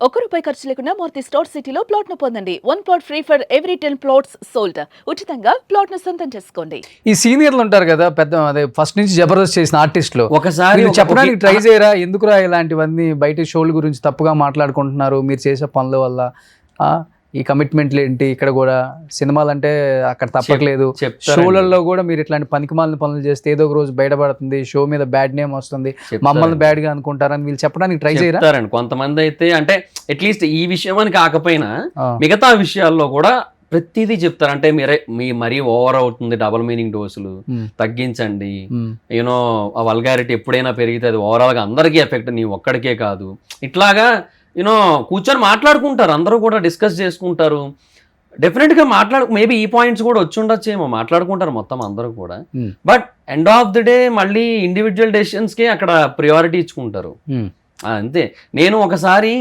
రూపాయి ఖర్చు లేకుండా మూర్తి స్టోర్ సిటీలో ప్లాట్ ను పొందండి. 1 plot free for every 10 plots sold. ఉచితంగా ప్లాట్ ను సొంతం చేసుకోండి. ఈ సీనియర్లు ఉంటారు కదా, పెద్ద అదే ఫస్ట్ నుంచి జబర్దస్త్ చేసిన ఆర్టిస్టులు, ఒకసారి చెప్పడానికి ట్రై చేయరా? ఎందుకురా ఇలాంటివన్నీ బయట షోల గురించి తప్పుగా మాట్లాడుకుంటున్నారు, మీరు చేసే పనుల వల్ల ఈ కమిట్మెంట్లు ఏంటి? ఇక్కడ కూడా సినిమాలు అంటే అక్కడ తప్పట్లేదు, షోలలో కూడా మీరు ఇట్లాంటి పనికిమాలిన పనులు చేస్తే ఏదో ఒక రోజు బయటపడుతుంది, షో మీద బ్యాడ్ నేమ్ వస్తుంది, మమ్మల్ని బ్యాడ్ గా అనుకుంటారని వీళ్ళు చెప్పడానికి ట్రై చేయరా? కొంతమంది అయితే అంటే అట్లీస్ట్ ఈ విషయం అని కాకపోయినా మిగతా విషయాల్లో కూడా ప్రతిదీ చెప్తారు. అంటే మీ మరీ ఓవర్ అవుతుంది, డబుల్ మీనింగ్ డోసులు తగ్గించండి, యూనో ఆ వల్గారిటీ ఎప్పుడైనా పెరిగితే అది ఓవరాల్ గా అందరికీ ఎఫెక్ట్, నీ ఒక్కడికే కాదు. ఇట్లాగా యూనో కూర్చొని మాట్లాడుకుంటారు, అందరూ కూడా డిస్కస్ చేసుకుంటారు. డెఫినెట్గా మేబీ ఈ పాయింట్స్ కూడా వచ్చి ఉండొచ్చేమో, మాట్లాడుకుంటారు మొత్తం అందరూ కూడా. But end of the day మళ్ళీ ఇండివిజువల్ డెసిషన్స్కే అక్కడ ప్రియారిటీ ఇచ్చుకుంటారు అంతే. నేను ఒకసారి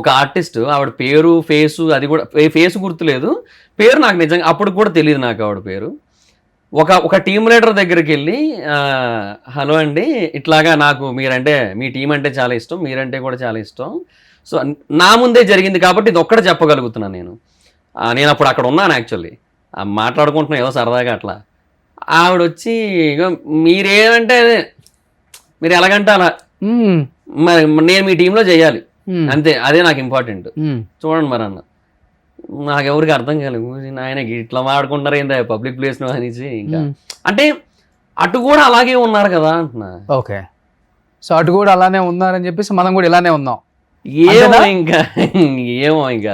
ఒక ఆర్టిస్ట్, ఆవిడ పేరు ఫేసు, అది కూడా ఫేస్ గుర్తులేదు, పేరు నాకు నిజంగా అప్పుడు కూడా తెలియదు నాకు ఆవిడ పేరు. ఒక టీమ్ లీడర్ దగ్గరికి వెళ్ళి, హలో అండి, ఇట్లాగా నాకు మీరంటే మీ టీం అంటే చాలా ఇష్టం, మీరంటే కూడా చాలా ఇష్టం, సో నా ముందే జరిగింది కాబట్టి ఇది ఒక్కటే చెప్పగలుగుతున్నాను నేను అప్పుడు అక్కడ ఉన్నాను యాక్చువల్లీ, మాట్లాడుకుంటున్నాను ఏదో సరదాగా అట్లా. ఆవిడ వచ్చి మీరేమంటే మీరు ఎలాగంటే అలా, మరి నేను మీ టీంలో చేయాలి అంతే, అదే నాకు ఇంపార్టెంట్, చూడండి మరి అన్న. నాకెవరికి అర్థం కాలేదు, ఆయన ఇట్లా మాడుకుంటారు ఏందా పబ్లిక్ ప్లేస్ లో అనేసి. ఇంకా అంటే అటు కూడా అలాగే ఉన్నారు కదా అంటున్నా. ఓకే, సో అటు కూడా అలానే ఉన్నారని చెప్పేసి మనం కూడా ఇలానే ఉన్నాం. ఏమో ఇంకా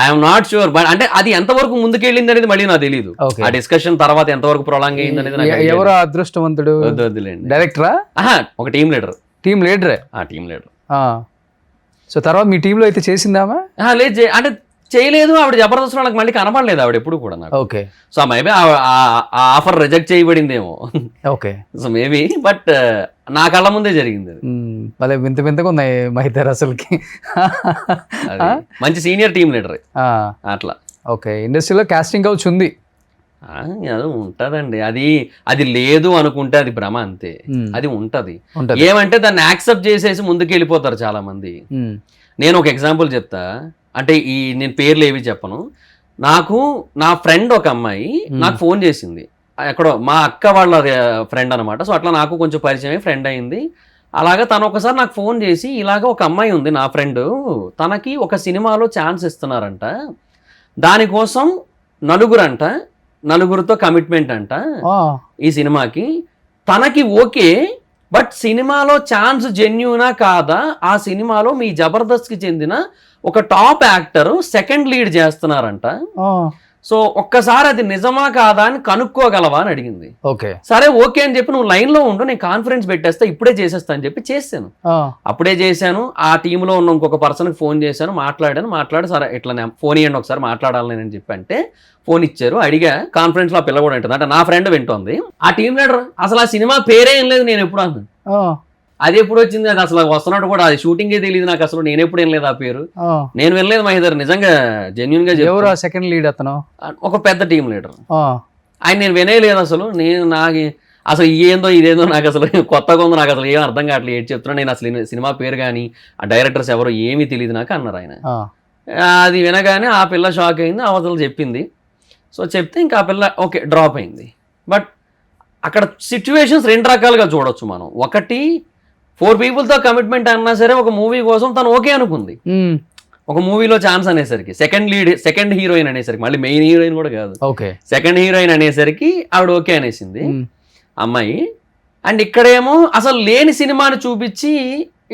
ఐఎమ్ నాట్ షూర్, బట్ అంటే అది ఎంతవరకు ముందుకెళ్ళింది అనేది మళ్ళీ నాకు తెలియదు. ఆ డిస్కషన్ తర్వాత ఎంతవరకు ప్రొలాంగ్ అయింది అనేది. ఎవరు అదృష్టవంతుడు? డైరెక్టరా? ఒక టీమ్ లీడర్. టీమ్ లీడరే? Team leader. సో తర్వాత మీ టీంలో అయితే చేసిందామా? లేదు, అంటే చేయలేదు. ఆవిడ జబర్దస్త్ నాకు మళ్ళీ కనపడలేదు ఆవిడ ఎప్పుడు కూడా నాకు. ఓకే, సో మేబీ ఆ ఆఫర్ రిజెక్ట్ చేయబడిందేమో. ఓకే, సో మేబీ, బట్ నా కళ్ళ ముందే జరిగింది అది. భలే వింత వింతగా ఉన్నాయి మహిదర్ అసలుకి. మంచి సీనియర్ టీమ్ లీడర్ అట్లా. ఓకే, ఇండస్ట్రీలో కాస్టింగ్ కౌచ్ ఉంది, అది ఉంటదండి. అది లేదు అనుకుంటే అది భ్రమ అంతే. అది ఉంటది. ఏమంటే దాన్ని యాక్సెప్ట్ చేసేసి ముందుకు వెళ్ళిపోతారు చాలా మంది. నేను ఒక ఎగ్జాంపుల్ చెప్తా, అంటే నేను పేర్లు ఏవి చెప్పను. నాకు నా ఫ్రెండ్ ఒక అమ్మాయి నాకు ఫోన్ చేసింది, ఎక్కడో మా అక్క వాళ్ళ ఫ్రెండ్ అనమాట. సో అట్లా నాకు కొంచెం పరిచయం ఫ్రెండ్ అయింది. అలాగా తను ఒకసారి నాకు ఫోన్ చేసి, ఇలాగ ఒక అమ్మాయి ఉంది నా ఫ్రెండ్, తనకి ఒక సినిమాలో ఛాన్స్ ఇస్తున్నారంట, దానికోసం నలుగురితో కమిట్మెంట్ అంట ఈ సినిమాకి, తనకి ఓకే, బట్ సినిమాలో ఛాన్స్ జెన్యూనా కాదా, ఆ సినిమాలో మీ జబర్దస్త్కి చెందిన ఒక టాప్ యాక్టర్ సెకండ్ లీడ్ చేస్తున్నారంట, సో ఒక్కసారి అది నిజమా కాదా అని కనుక్కోగలవా అని అడిగింది. ఓకే, సరే ఓకే అని చెప్పి నువ్వు లైన్ లో ఉండు, నేను కాన్ఫరెన్స్ పెట్టేస్తా, ఇప్పుడే చేసేస్తా అని చెప్పి చేశాను. అప్పుడే చేశాను. ఆ టీంలో ఉన్న ఇంకొక పర్సన్కి ఫోన్ చేశాను, మాట్లాడి సరే ఇట్లా ఫోన్ ఇవ్వండి ఒకసారి మాట్లాడాలి అని చెప్పి అంటే ఫోన్ ఇచ్చారు. అడిగా, కాన్ఫరెన్స్ లో ఆ పిల్ల కూడా ఉంటుంది, అంటే నా ఫ్రెండ్ వింటోంది. ఆ టీమ్ లీడర్ అసలు ఆ సినిమా పేరే ఏం లేదు, నేను ఎప్పుడు అన్నాను, అది ఎప్పుడు వచ్చింది, అది అసలు వస్తున్నట్టు కూడా అది షూటింగే తెలియదు నాకు అసలు, నేను ఎప్పుడు వినలేదు ఆ పేరు, నేను వినలేదు మహిదర్, నిజంగా జెన్యున్ గా. ఎవరు సెకండ్ లీడ్? అతను ఒక పెద్ద టీమ్ లీడర్. ఆయన నేను వినేయలేదు అసలు, నాకు అసలు ఇదేందో నాకు అసలు కొత్తగా ఉంది, నాకు అసలు ఏం అర్థం కావట్లేదు, ఏం చెప్తున్నా, నేను అసలు సినిమా పేరు కానీ ఆ డైరెక్టర్స్ ఎవరో ఏమీ తెలియదు నాకు అన్నారు ఆయన. అది వినగానే ఆ పిల్ల షాక్ అయింది, అవతల చెప్పింది. సో చెప్తే ఇంకా ఆ పిల్ల ఓకే డ్రాప్ అయింది. బట్ అక్కడ సిచ్యువేషన్స్ రెండు రకాలుగా చూడొచ్చు మనం. ఒకటి 4 పీపుల్తో కమిట్మెంట్ అన్నా సరే, ఒక మూవీ కోసం తను ఓకే అనుకుంది, ఒక మూవీలో ఛాన్స్ అనేసరికి సెకండ్ హీరోయిన్ అనేసరికి, మళ్ళీ మెయిన్ హీరోయిన్ కూడా కాదు, సెకండ్ హీరోయిన్ అనేసరికి ఆవిడ ఓకే అనేసింది అమ్మాయి. అండ్ ఇక్కడేమో అసలు లేని సినిమాని చూపించి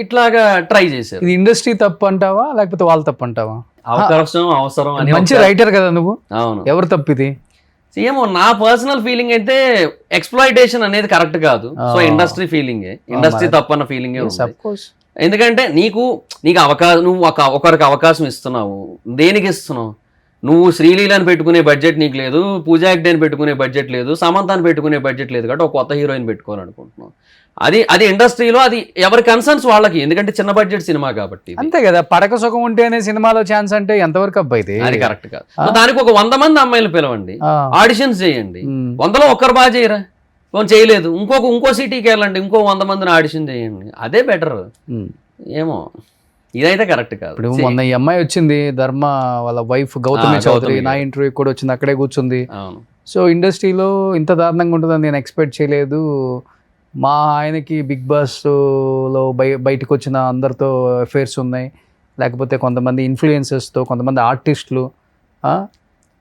ఇట్లాగా ట్రై చేశారు. ఇది ఇండస్ట్రీ తప్పు అంటావా లేకపోతే వాళ్ళు తప్పు అంటావా? అవసరం అని. మంచి రైటర్ కదా నువ్వు. అవును, ఎవరు తప్పు ఇది? ఏమో నా పర్సనల్ ఫీలింగ్ అయితే ఎక్స్‌ప్లాయిటేషన్ అనేది కరెక్ట్ కాదు. సో ఇండస్ట్రీ ఫీలింగే, ఇండస్ట్రీ తప్పన్న ఫీలింగే ఉంది. ఎందుకంటే నీకు అవకాశం, నువ్వు ఒకరికి అవకాశం ఇస్తున్నావు, దేనికి ఇస్తున్నావు? నువ్వు శ్రీలీలని పెట్టుకునే బడ్జెట్ నీకు లేదు, పూజా హెగ్డేని పెట్టుకునే బడ్జెట్ లేదు, సమంతాన్ని పెట్టుకునే బడ్జెట్ లేదు, కాబట్టి ఒక కొత్త హీరోయిన్ పెట్టుకోవాలనుకుంటున్నావు. అది ఇండస్ట్రీలో అది ఎవరి కన్సర్న్స్ వాళ్ళకి, ఎందుకంటే చిన్న బడ్జెట్ సినిమా కాబట్టి. అంతే కదా, పడక సుఖం ఉంటేనే సినిమాలో ఛాన్స్ అంటే ఎంతవరకు అబ్బాయి? అది కరెక్ట్ కాదు. దానికి ఒక 100 మంది అమ్మాయిలు పిలవండి, ఆడిషన్స్ చేయండి, 100లో ఒక్కరు బాగా చేయరా, చేయలేదు ఇంకో సిటీకి వెళ్ళండి, ఇంకో 100 మందిని ఆడిషన్ చేయండి, అదే బెటర్. ఏమో ఇదైతే కరెక్ట్ కాదు. ఇప్పుడు మొన్న ఈ అమ్మాయి వచ్చింది ధర్మ వాళ్ళ వైఫ్ గౌతమి చౌదరి, నా ఇంటర్వ్యూ కూడా వచ్చింది, అక్కడే కూర్చుంది. సో ఇండస్ట్రీలో ఇంత దారుణంగా ఉంటుందని నేను ఎక్స్పెక్ట్ చేయలేదు. మా ఆయనకి బిగ్ బాస్లో బయటకు వచ్చిన అందరితో అఫేర్స్ ఉన్నాయి, లేకపోతే కొంతమంది ఇన్ఫ్లుయెన్సర్స్తో, కొంతమంది ఆర్టిస్టులు,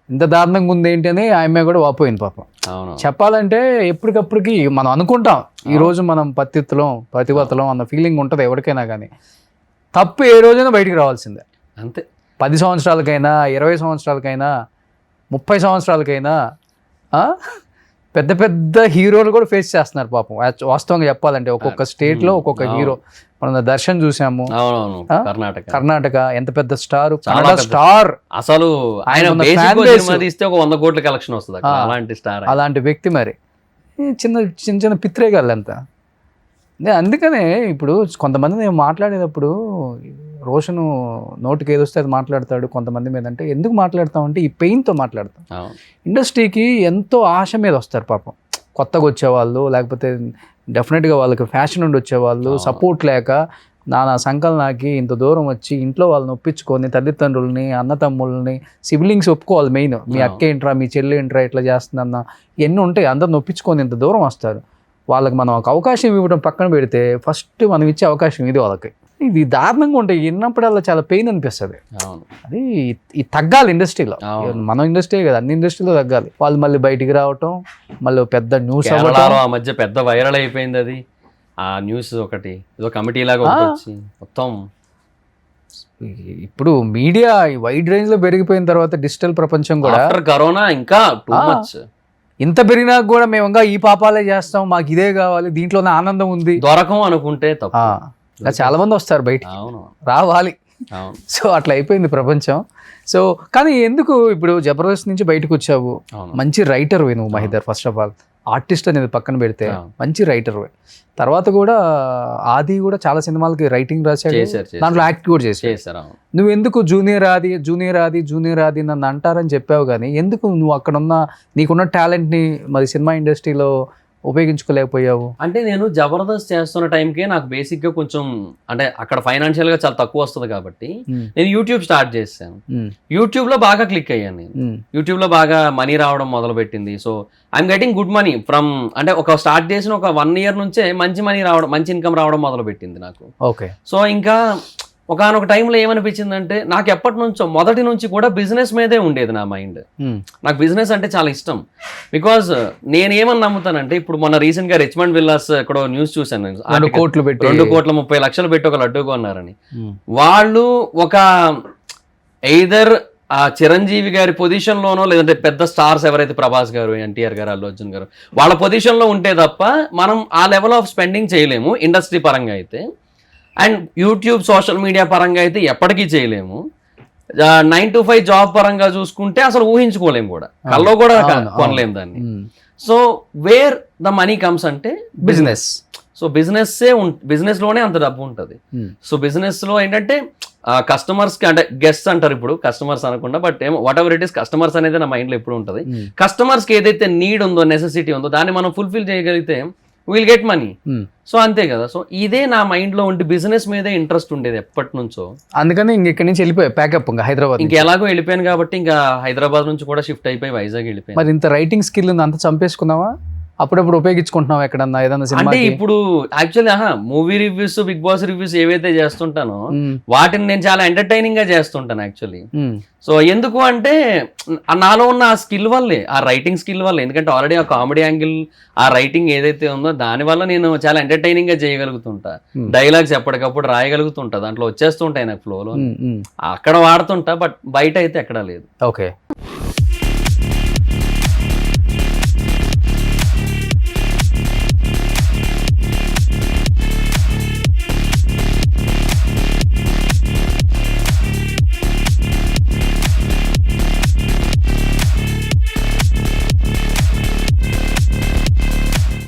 ఇంత దారుణంగా ఉంది ఏంటి అని ఆమె కూడా వాపోయింది పాపం. చెప్పాలంటే ఎప్పటికప్పటికి మనం అనుకుంటాం ఈరోజు మనం పతివతలం అన్న ఫీలింగ్ ఉంటుంది ఎవరికైనా, కానీ తప్పు ఏ రోజైనా బయటికి రావాల్సిందే. అంతే. 10 సంవత్సరాలకైనా, 20 సంవత్సరాలకైనా, 30 సంవత్సరాలకైనా పెద్ద పెద్ద హీరోలు కూడా ఫేస్ చేస్తున్నారు పాపం. వాస్తవంగా చెప్పాలంటే ఒక్కొక్క స్టేట్లో ఒక్కొక్క హీరో. మనం దర్శన్ చూసాము, కర్ణాటక ఎంత పెద్ద స్టార్, స్టార్ అసలు ఆయన తీస్తే ఒక 100 కోట్ల కలెక్షన్ వస్తుంది అలాంటి స్టార్, అలాంటి వ్యక్తి. మరి చిన్న చిన్న పిత్రేగాళ్ళు అంతా. అందుకనే ఇప్పుడు కొంతమంది నేను మాట్లాడేటప్పుడు రోషన్ నోటికి ఏదొస్తే అది మాట్లాడతాడు కొంతమంది మీద. అంటే ఎందుకు మాట్లాడతాం అంటే ఈ పెయిన్తో మాట్లాడతాం. ఇండస్ట్రీకి ఎంతో ఆశ మీద వస్తారు పాపం, కొత్తగా వచ్చేవాళ్ళు, లేకపోతే డెఫినెట్గా వాళ్ళకి ఫ్యాషన్ ఉండి వచ్చేవాళ్ళు, సపోర్ట్ లేక నానా సంకలనాకి ఇంత దూరం వచ్చి ఇంట్లో వాళ్ళని ఒప్పించుకొని, తల్లిదండ్రులని, అన్నతమ్ముళ్ళని, సిబ్లింగ్స్ ఒప్పుకోవాలి మెయిన్. మీ అక్క ఏంట్రా, మీ చెల్లి ఏంట్రా ఇట్లా చేస్తుందన్న ఎన్ని ఉంటాయి, అందరిని ఒప్పించుకొని ఇంత దూరం వస్తారు. వాళ్ళకి మనం ఒక అవకాశం ఇవ్వడం పక్కన పెడితే ఫస్ట్ మనం ఇచ్చే అవకాశం ఇది వాళ్ళకి. ఇది దారుణంగా ఉంటాయి, విన్నప్పుడల్లా చాలా పెయిన్ అనిపిస్తుంది. అది ఇది తగ్గాలి ఇండస్ట్రీలో. మన ఇండస్ట్రీ కదా, అన్ని ఇండస్ట్రీలో తగ్గాలి. వాళ్ళు మళ్ళీ బయటికి రావటం, మళ్ళీ పెద్ద న్యూస్ అవ్వడం. ఆ మధ్య పెద్ద వైరల్ అయిపోయింది అది, ఆ న్యూస్ ఒకటి ఏదో కమిటీ లాగా వచ్చి మొత్తం. ఇప్పుడు మీడియా వైడ్ రేంజ్ లో పెరిగిపోయిన తర్వాత డిజిటల్ ప్రపంచం కూడా కరోనా ఇంకా టూ మచ్. ఇంత పెరిగినా కూడా మేము ఇంకా ఈ పాపాలే చేస్తాం, మాకు ఇదే కావాలి, దీంట్లోనే ఆనందం ఉంది, దొరకం అనుకుంటే తప్ప. చాలా మంది వస్తారు బయట, రావాలి. సో అట్లా అయిపోయింది ప్రపంచం. సో కానీ ఎందుకు ఇప్పుడు జబర్దస్త్ నుంచి బయటకు వచ్చావు, మంచి రైటర్ నువ్వు Mahidhar. First of all artist అనేది పక్కన పెడితే మంచి రైటర్. తర్వాత కూడా ఆది కూడా చాలా సినిమాలకి రైటింగ్ రాశాడు, దాంట్లో యాక్ట్ కూడా చేశాడు. నువ్వు ఎందుకు జూనియర్ ఆది నన్ను అంటారని చెప్పావు, కానీ ఎందుకు నువ్వు అక్కడ ఉన్న నీకున్న టాలెంట్ని మరి సినిమా ఇండస్ట్రీలో ఉపయోగించుకోలేకపోయావు? అంటే నేను జబర్దస్త్ చేస్తున్న టైంకే నాకు బేసిక్గా కొంచెం అంటే అక్కడ ఫైనాన్షియల్గా చాలా తక్కువ వస్తుంది కాబట్టి నేను యూట్యూబ్ స్టార్ట్ చేశాను. యూట్యూబ్లో బాగా క్లిక్ అయ్యాను నేను. యూట్యూబ్లో బాగా మనీ రావడం మొదలుపెట్టింది. So I'm getting good money from, అంటే ఒక స్టార్ట్ చేసిన ఒక 1 year నుంచే మంచి మనీ రావడం, మంచి ఇన్కమ్ రావడం మొదలుపెట్టింది నాకు. ఓకే. సో ఇంకా ఒకనొక టైంలో ఏమనిపించిందంటే నాకు ఎప్పటి నుంచో మొదటి నుంచి కూడా బిజినెస్ మీదే ఉండేది నా మైండ్. నాకు బిజినెస్ అంటే చాలా ఇష్టం. బికాజ్ నేను ఏమని నమ్ముతానంటే, ఇప్పుడు మొన్న రీసెంట్ గా రిచ్మండ్ విల్లాస్ ఎక్కడో న్యూస్ చూశాను, 2 కోట్లు పెట్టి 2,30,00,000 పెట్టి ఒక లడ్డు కొన్నారని. వాళ్ళు ఒక ఎయిదర్ ఆ చిరంజీవి గారి పొజిషన్ లోనో, లేదంటే పెద్ద స్టార్స్ ఎవరైతే ప్రభాస్ గారు, ఎన్టీఆర్ గారు, అల్లు అర్జున్ గారు, వాళ్ళ పొజిషన్ లో ఉంటే తప్ప మనం ఆ లెవెల్ ఆఫ్ స్పెండింగ్ చేయలేము ఇండస్ట్రీ పరంగా అయితే. అండ్ యూట్యూబ్ సోషల్ మీడియా పరంగా అయితే ఎప్పటికీ చేయలేము. 9 to 5 జాబ్ పరంగా చూసుకుంటే అసలు ఊహించుకోలేము కూడా, కల్లో కూడా కొనలేము దాన్ని. So where the money comes అంటే బిజినెస్. సో బిజినెస్ లోనే అంత డబ్బు ఉంటుంది. సో బిజినెస్ లో ఏంటంటే కస్టమర్స్ కి, అంటే గెస్ట్స్ అంటారు ఇప్పుడు, కస్టమర్స్ అనకుండా, బట్ ఏమో what ever it is, customers అనేది నా మైండ్ లో ఎప్పుడు ఉంటుంది. కస్టమర్స్ కి ఏదైతే నీడ్ ఉందో, నెసెసిటీ ఉందో, దాన్ని మనం ఫుల్ఫిల్ చేయగలిగితే విల్ గెట్ మనీ. సో అంతే కదా. సో ఇదే నా మైండ్ లో ఉండి బిజినెస్ మీదే ఇంట్రెస్ట్ ఉండేది ఎప్పటి నుంచో. అందుకని ఇక్కడి నుంచి వెళ్ళిపోయా ప్యాకప్ హైదరాబాద్. ఇంకా ఎలాగో వెళ్ళిపోయాను కాబట్టి ఇంకా హైదరాబాద్ నుంచి కూడా షిఫ్ట్ అయిపోయి వైజాగ్ వెళ్ళిపోయాను. మరి ఇంత రైటింగ్ స్కిల్ అంత చంపేసుకున్నావా? అప్పుడప్పుడు ఉపయోగించుకుంటున్నావు ఎక్కడన్నా ఏదన్నా సినిమా? అంటే ఇప్పుడు actually movie reviews, Bigg Boss reviews ఏవైతే చేస్తుంటానో వాటిని నేను చాలా ఎంటర్టైనింగ్ గా చేస్తుంటాను యాక్చువల్లీ. సో ఎందుకు అంటే నాలో ఉన్న ఆ స్కిల్ వల్లే, ఆ రైటింగ్ స్కిల్ వల్ల. ఎందుకంటే ఆల్రెడీ ఆ కామెడీ యాంగిల్, ఆ రైటింగ్ ఏదైతే ఉందో దాని వల్ల నేను చాలా ఎంటర్టైనింగ్ గా చేయగలుగుతుంటా. డైలాగ్స్ ఎప్పటికప్పుడు రాయగలుగుతుంటా, దాంట్లో వచ్చేస్తుంటాయి నాకు ఫ్లోలో, అక్కడ వాడుతుంటా. బట్ బయట అయితే ఎక్కడా లేదు. ఓకే.